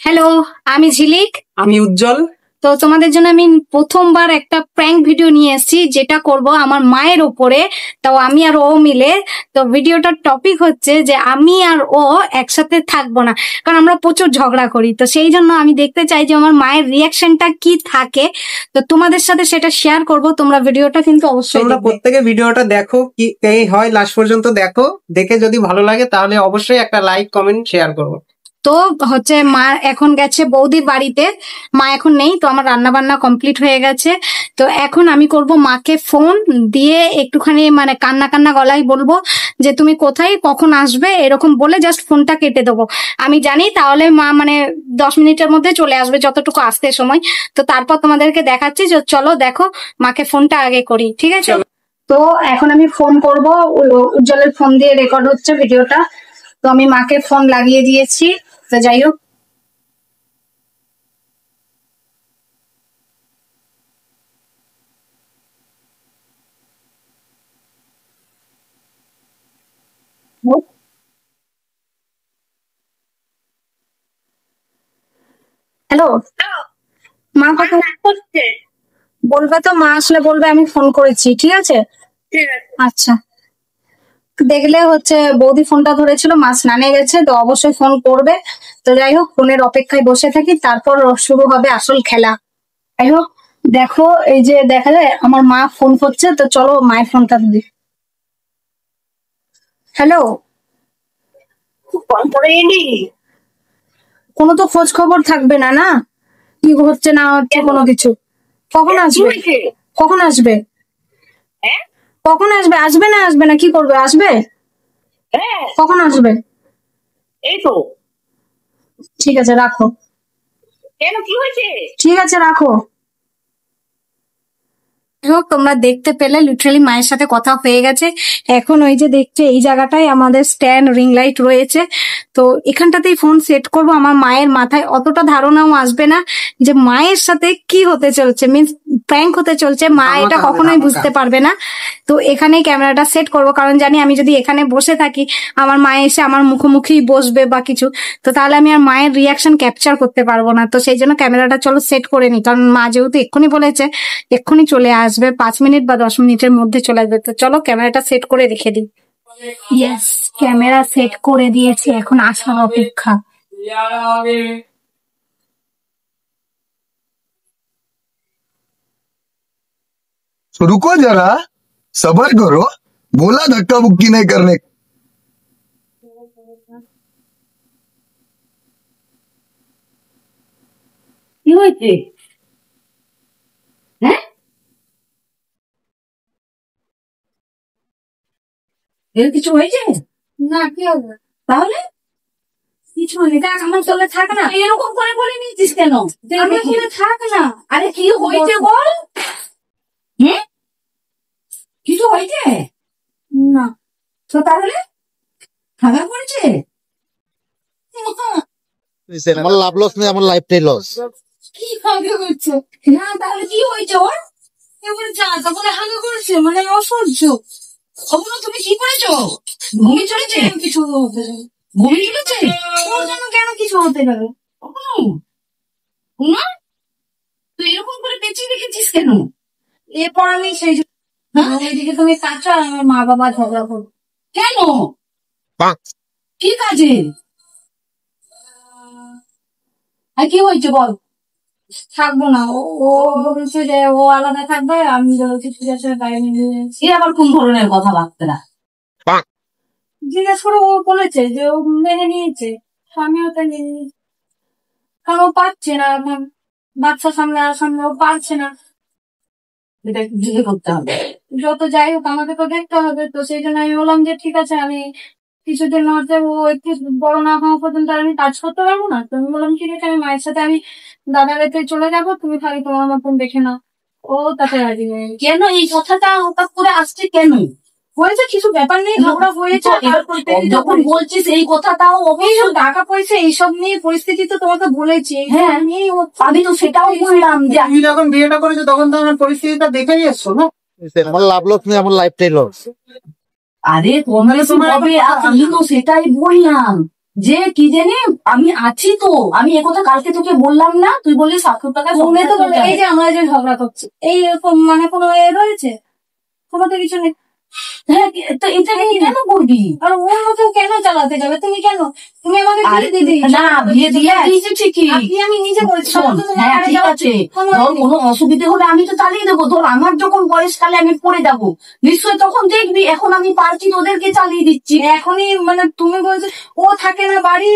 Hello, আমি ঝিলিক। আমি উজ্জ্বল। তো তোমাদের জন্য আমি প্রথমবার একটা প্র্যাঙ্ক ভিডিও নিয়ে এসেছি, যেটা করব আমার মায়ের উপরে। তাও আমি আর ও মিলে। তো ভিডিওটার টপিক হচ্ছে যে আমি আর ও একসাথে থাকবো না, কারণ আমরা প্রচুর ঝগড়া করি। তো সেই জন্য আমি দেখতে চাই যে আমার মায়ের রিয়াকশনটা কি থাকে। তো তোমাদের সাথে সেটা শেয়ার করব। তোমরা ভিডিওটা কিন্তু অবশ্যই তোমরা দেখবে। প্রত্যেকে ভিডিওটা দেখো, কি এই হয় লাস্ট পর্যন্ত দেখো। দেখে যদি ভালো লাগে তাহলে অবশ্যই একটা লাইক কমেন্ট শেয়ার করো। তো হচ্ছে মা এখন গেছে বৌদির বাড়িতে, মা এখন নেই। তো আমার রান্না বান্না কমপ্লিট হয়ে গেছে। তো এখন আমি করব মাকে ফোন দিয়ে একটুখানি মানে কান্না কান্না গলায় বলবো যে তুমি কোথায়, কখন আসবে, এরকম বলে জাস্ট ফোনটা কেটে দেবো। আমি জানি তাহলে মা মানে 10 মিনিটের মধ্যে চলে আসবে, যতটুকু আসতে সময়। তো তারপর তোমাদেরকে দেখাচ্ছি যে চলো দেখো, মাকে ফোনটা আগে করি, ঠিক আছে? তো এখন আমি ফোন করব, উজ্জ্বলের ফোন দিয়ে রেকর্ড হচ্ছে ভিডিওটা। তো আমি মাকে ফোন লাগিয়ে দিয়েছি। তো যাই হোক, হ্যালো মা, কথা করছে বলবে তো, মা আসলে বলবে আমি ফোন করেছি, ঠিক আছে? আচ্ছা, দেখলে হচ্ছে বৌদি ফোনটা ধরেছিল, মা স্নানে গেছে, তো অবশ্যই ফোন করবে। তো যাই হোক, ফোনের অপেক্ষায় বসে থাকি, তারপর শুরু হবে আসল খেলা। যাই হোক, দেখো এই যে দেখা যায় আমার মা ফোন করছে, তো চলো মায়ের ফোনটা দিই। হ্যালো, কোনো তো খোঁজ খবর থাকবে না, না কি হচ্ছে না হচ্ছে কোনো কিছু। কখন আসবে? কখন আসবে? কখন আসবে? আসবে না আসবে না কি করবে? আসবে? কখন আসবে? এই তো। ঠিক আছে, রাখো। কেন, কি হয়েছে? ঠিক আছে, রাখো। হোক, তোমরা দেখতে পেলে লিটারালি মায়ের সাথে কথা হয়ে গেছে। এখন ওই যে দেখছে এই জায়গাটায় আমাদের স্ট্যান্ড রিং লাইট রয়েছে, তো এখানটাতেই ফোন সেট করব। আমার মায়ের মাথায় অতটা ধারণাও আসবে না যে মায়ের সাথে কি হতে চলছে, মিন্স প্র্যাঙ্ক হতে চলছে। মা এটা কখনোই বুঝতে পারবে না। তো এখানেই ক্যামেরাটা সেট করব, কারণ জানি আমি যদি এখানে বসে থাকি, আমার মা এসে আমার মুখোমুখি বসবে বা কিছু, তো তাহলে আমি আর মায়ের রিয়াকশন ক্যাপচার করতে পারবো না। তো সেই জন্য ক্যামেরাটা চলো সেট করে নি, কারণ মা যেহেতু এক্ষুনি বলেছে এক্ষুনি চলে আসবে, 5 মিনিট বা 10 মিনিটের মধ্যে চলে আসবে। তো চলো ক্যামেরাটা সেট করে রেখে দিই। ইয়েস, ক্যামেরা সেট করে দিয়েছি, এখন আসার অপেক্ষা। रुको जरा, सबर करो। बोला धक्का बुक्की नहीं करने। কি হয়েছে? হ্যাঁ, এর কিছু হয়েছে না, কি হবে? তাহলে? কিছু হয়নি, দেখ আমার চলে থাক না। এরকম করে বলে নিয়েছিস কেন? আমার চলে থাক না। আরে কি হয়েছে বল। হুম, কিছু হয়েছে না। তো তাহলে খাওয়া করেছে? আমার লাভ লস নেই, আমার লাইফটাই লস। কি হাঙ্গা করছে? না, তাহলে কি হয়েছে ওর? এবারে যা তা বলে হাঙ্গা করছে, মানে অসহ্য। ওগুলো তুমি কি করেছো? ঘুমিয়ে চলেছে? কিছু হতে যাবে, ঘুমিয়ে চলেছে? ওর জন্য কেন কিছু হতে যাবে? না, তুই এরকম করে পেঁচিয়ে রেখেছিস কেন? এরপর আমি সেই এদিকে তুমি কাঁচো আর আমার মা বাবা ঝগড়া করবো। কেন? কি কাজে? আর কি হয়েছে বল? থাকবো না। ও বলেছে যে ও আলাদা থাকবে, আমি বলেছি ঠিক আছে গাড়ি নিয়ে যাচ্ছি। এ আবার কোন ধরনের কথাবার্তা? জিজ্ঞেস করে ও বলেছে যে ও মেনে নিয়েছে, আমিও তাই মেনে নিয়েছি। কারণ ও পারছে না এখন, বাচ্চা সামনে ও পারছে না। এটা একটু জিজ্ঞে করতে হবে। যত যাই হোক আমাকে তো দেখতে হবে। তো সেই জন্য আমি বললাম যে ঠিক আছে, আমি কিছুদিন মধ্যে ও একটু বড় না হওয়া পর্যন্ত আর আমি কাজ করতে পারবো না। তো আমি বললাম ঠিক আছে, আমি মায়ের সাথে আমি দাদার বাড়িতে চলে যাবো, তুমি খালি তোমার মতন দেখে নাও। ও তাতে রাজি হয়ে গেছে। কেন এই কথাটা হঠাৎ করে আসছে কেন? হয়েছে কিছু ব্যাপার নেই, ঝগড়া হয়েছে। যখন বলছিস এই কথাটাও এইসব টাকা পয়সা এইসব নিয়ে পরিস্থিতি তো তোমাকে বলেছি। হ্যাঁ, আমি তো সেটাও বললাম যে তুমি যখন বিয়েটা করেছো তখন তো আমার পরিস্থিতিটা দেখেই এসছো না। আমার লাভ লস নেই, আমার লাইফটাই লস। আরে তোমার হবে, আমি তো সেটাই বললাম। তোমার যে কি জানি আমি আছি তো, আমি একথা কালকে তোকে বললাম না, তুই বললি 700 টাকা তুমি তো বলে এই যে আমরা যে ঝগড়া করছি এই এরকম মানে কোনো এ রয়েছে, কোনো তো কিছু নেই। হ্যাঁ, তো এটা নিয়ে কেন করবি? আর ওর মতো কেন চালাতে যাবে? তুমি কেন, তুমি আমাকে বিয়ে দিয়ে দিয়েছো। না, বিয়ে দিয়ে দিয়েছে ঠিকই। আপনি আমি নিজে করেছি। শোন, হ্যাঁ ঠিক আছে, ধর কোনো অসুবিধা হলে আমি তো চালিয়ে দেবো। ধর আমার যখন বয়সকালে আমি পড়ে যাবো নিশ্চয়ই তখন দেখবি, এখন আমি পারছি তোদেরকে চালিয়ে দিচ্ছি। এখনই মানে তুমি বলছো ও থাকে না বাড়ি,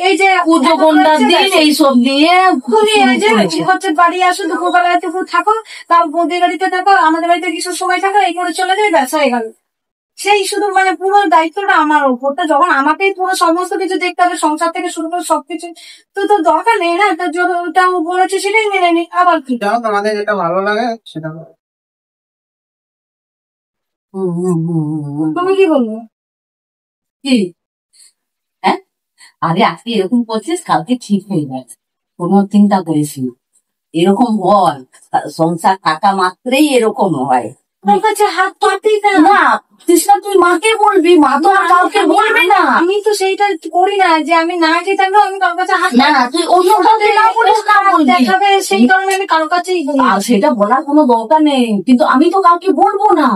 এই যে পুজো গন্ডার দিন এইসব নিয়ে তুমি এই যে করেছে। হচ্ছে বাড়ি আসো, দুপুরবেলা দুপুর থাকো, তাও বৌদির বাড়িতে থাকো, আমাদের বাড়িতে কিছু সময় থাকো, এই করে চলে যায়, ব্যাস হয়ে গেল। সেই শুধু মানে পুরো দায়িত্বটা আমার উপরটা, যখন আমাকেই পুরো সমস্ত কিছু দেখতে হবে, সংসার থেকে শুরু করে সবকিছু, তো তো দরকার নেই না। তো ওটা বলেছে সেটাই মেনে নি, আবার কি। যাও, তোমাদের যেটা ভালো লাগে সেটা করো। তুমি কি বলবো? কি? হ্যাঁ, আরে আজকে এরকম করছিস, কালকে ঠিক হয়ে গেছে, কোনো চিন্তা করিস না। এরকম হয়, সংসার থাকা মাত্রেই এরকম হয়। ওর কাছে হাত পাতেই না। না কৃষ্ণা, তুই মাকে বলবি, মা তো আর কাউকে বলবে না। আমি তো সেইটা করি না, যে আমি না যেতাম আমি কারোর কাছে হাত না না, তুই অন্য কাউকে না বলিস, না বলবি। দেখাবে, সেই কারণে আমি কারোর কাছেই বলি। আর সেটা বলার কোনো দরকার নেই, কিন্তু আমি তো কাউকে বলবো না।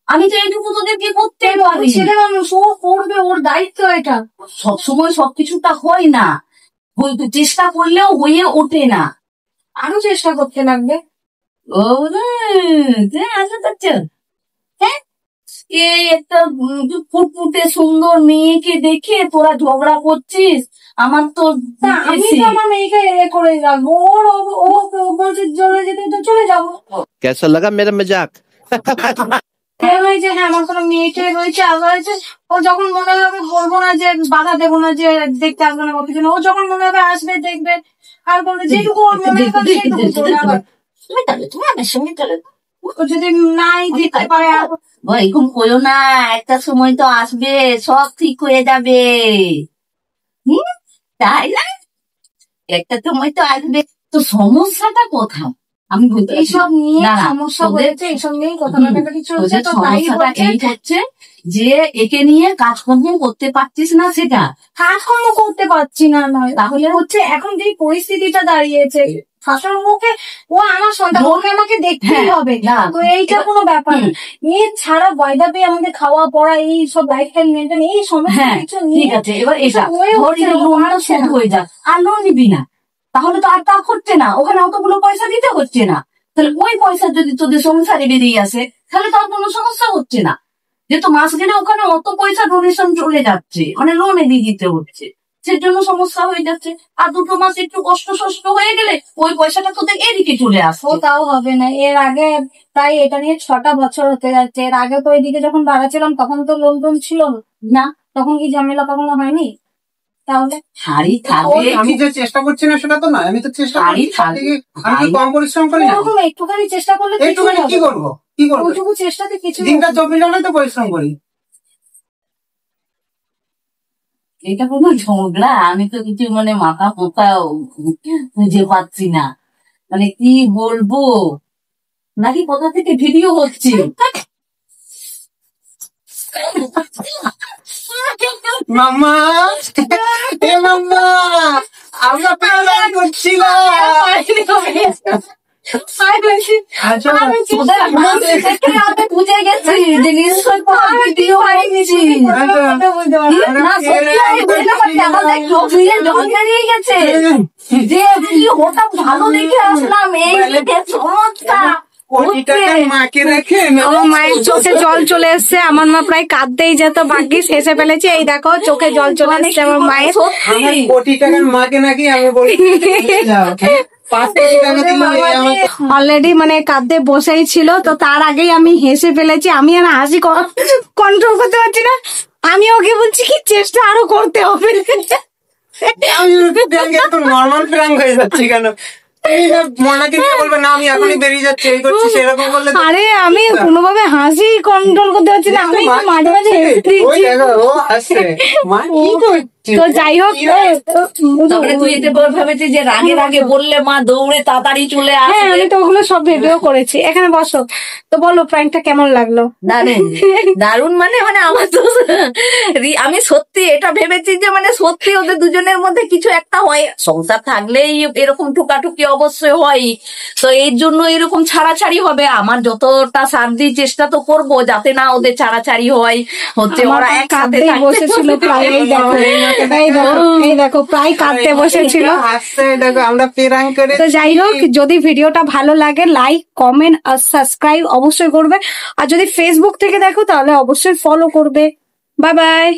আমি তো এইটুকু তোদেরকে করতে পারি। ছেলে মানুষ, ও করবে, ওর দায়িত্ব এটা। সবসময় সবকিছুটা হয় না, চেষ্টা করলেও হয়ে ওঠে না। আরো চেষ্টা করতে লাগবে। ও রে, আচ্ছা আচ্ছা, হ্যাঁ, এই একটা ফুটফুটে সুন্দর মেয়েকে দেখে তোরা ঝগড়া করছিস। আমার তো তা আমি তো আমার মেয়েকে এ করে রাখবো, ও বলছে চলে যেতে, তো চলে যাবো। कैसा लगा मेरा मजाक? যে হ্যাঁ আমার কোনো মেয়েকে রয়েছে, আলাদা হয়েছে, ও যখন মনে হবে বলবো না যে বাধা দেবো না যে দেখতে আসবে না, কিছু না, ও যখন মনে হবে আসবে, দেখবে, আর বলবে যেটুকু ওর মনে হবে সেইটুকু করবে। আবার তুমি আমার সঙ্গে চলে, ও যদি নাই দিতে পারে, এরকম করো না, একটা সময় তো আসবে, সব ঠিক হয়ে যাবে। তাই না? একটা সময় তো আসবে। তো সমস্যাটা কোথায় আমি বলতে এইসব নিয়ে না, না, সমস্যা তোদের- হয়েছে, এইসব নিয়েই কথা কাটাকাটি চলছে, তোদের তো তাই সমস্যাটা হচ্ছে। এই হচ্ছে যে একে নিয়ে কাজকর্ম করতে পারছিস না, সেটা কাজকর্ম করতে পারছি না, নয় তাহলে হচ্ছে এখন যে পরিস্থিতিটা দাঁড়িয়েছে, শাশুড় মুখে, ও আমার সন্তান, ওকে আমাকে দেখতেই হ্যাঁ, হবে। না, তো এইটা কোনো ব্যাপার না। এছাড়া বয়দা পেয়ে আমাদের খাওয়া পড়া, এই সব লাইফস্টাইল মেনটেন, এই সমস্ত হ্যাঁ কিছু নিয়ে ঠিক আছে। এবার এটা হয়ে ধর উঠছে এটা না, লোনটা পারছে শোধ না। হয়ে যাক, আর লোন নিবি না, তাহলে তো আর তা হচ্ছে না, ওখানে অতগুলো পয়সা দিতে হচ্ছে না। তাহলে ওই পয়সা যদি তোদের সংসারে বেরিয়ে আসে, তাহলে তো আর কোনো সমস্যা হচ্ছে না। যেহেতু মাস গেলে ওখানে অত পয়সা ডোনেশন চলে যাচ্ছে, মানে লোনে দিয়ে দিতে হচ্ছে, সেজন্য সমস্যা হয়ে যাচ্ছে। আর 2 মাস একটু কষ্ট সষ্ট হয়ে গেলে ওই পয়সাটা তোদের এদিকে চলে ও আসবে। তাও হবে না। এর আগে প্রায় এটা নিয়ে 6টা বছর হতে যাচ্ছে। এর আগে তো এদিকে যখন বাড়াচ্ছিলাম তখন তো লোন টোন ছিল না, তখন কি ঝামেলা কখনো হয়নি? তাহলে হাড়ি ও, থাকবে, আমি যে চেষ্টা করছি না সেটা তো না, আমি তো চেষ্টা হাড়ি করছি, থাকবে, আমি কি কম পরিশ্রম করি না? ওরকম একটুখানি চেষ্টা করলে কিছু একটুখানি কি হবে। করবো, কি করবো? ওইটুকু চেষ্টাতে কিছু দিনটা 24 ঘন্টায় তো পরিশ্রম করি। এটা কোনো ঝগড়া? আমি তো কিছু মানে মাথা পোতা খুঁজে পাচ্ছি না, মানে কি বলবো, নাকি কোথা থেকে ভিডিও হচ্ছে। মাম্মা, এ মাম্মা, আমরা প্ল্যান করছিলাম। আচ্ছা, তোদের আমি বুঝে গেছি যে নিশ্চয়ই কোনো ভিডিও হয়েছি। না সত্যি আমি বুঝতে পারছি, আমাদের চোখ দিয়ে জল বেরিয়ে গেছে যে ভিডিও হঠাৎ ভালো দেখে আসলাম, এই দেখে চমৎকার কোটি টাকার মাকে রেখে আমার মায়ের চোখে জল চলে এসছে। আমার মা প্রায় কাঁদতেই যেত, ভাগ্যিস হেসে ফেলেছে। এই দেখো চোখে জল চলে এসছে আমার মায়ের। আমার কোটি টাকার মাকে নাকি আমি বলি 5 কোটি টাকা দিলে অলরেডি মানে কাঁদতে বসেই ছিল, তো তার আগেই আমি হেসে ফেলেছি। আমি আর হাসি কন্ট্রোল করতে পারছি না। আমি ওকে বলছি কি চেষ্টা আরো করতে হবে। আমি একটু নর্মাল প্র্যাঙ্ক হয়ে যাচ্ছি কেন? এই যে মনাকে কি বলবে না, আমি এখনই বেরিয়ে যাচ্ছি, এই করছি, সেরকম বললে তো- আরে আমি কোনোভাবে হাসি কন্ট্রোল করতে পারছি না। আমি মাঝে মাঝে হেসে ওই দিচ্ছি। দেখো, ও হাসছে। মা কি করছে? তো যাই হোক তারপরে তুই এতে ভেবেছিস যে রাগে রাগে বললে মা দৌড়ে তাড়াতাড়ি চলে হ্যাঁ আসবে। আমি তো ওগুলো সব ভিডিও করেছি। এখানে বসো, তো বলো প্র্যাঙ্কটা কেমন লাগলো? দারুণ দারুণ মানে মানে আমার তো আমি সত্যি এটা ভেবেছি যে মানে সত্যি ওদের দুজনের মধ্যে কিছু একটা হয়, সংসার থাকলেই এরকম ঠুকাঠুকি অবশ্যই হয়, তো এর জন্য এরকম ছাড়াছাড়ি হবে। আমার যতটা সাধ্য চেষ্টা তো করবো যাতে না ওদের ছাড়াছাড়ি হয়, হচ্ছে আমার ওরা তো একসাথে কাঁদতেই থাকতে বসেছিল প্রায়, এই দেখো এই দেখো প্রায় কাঁদতে বসেছিল। হাসছে দেখো আমরা প্রাঙ্ক করে। তো যাই হোক, যদি ভিডিওটা ভালো লাগে লাইক কমেন্ট আর সাবস্ক্রাইব অবশ্যই করবে, আর যদি ফেসবুক থেকে দেখো তাহলে অবশ্যই ফলো করবে। Bye bye.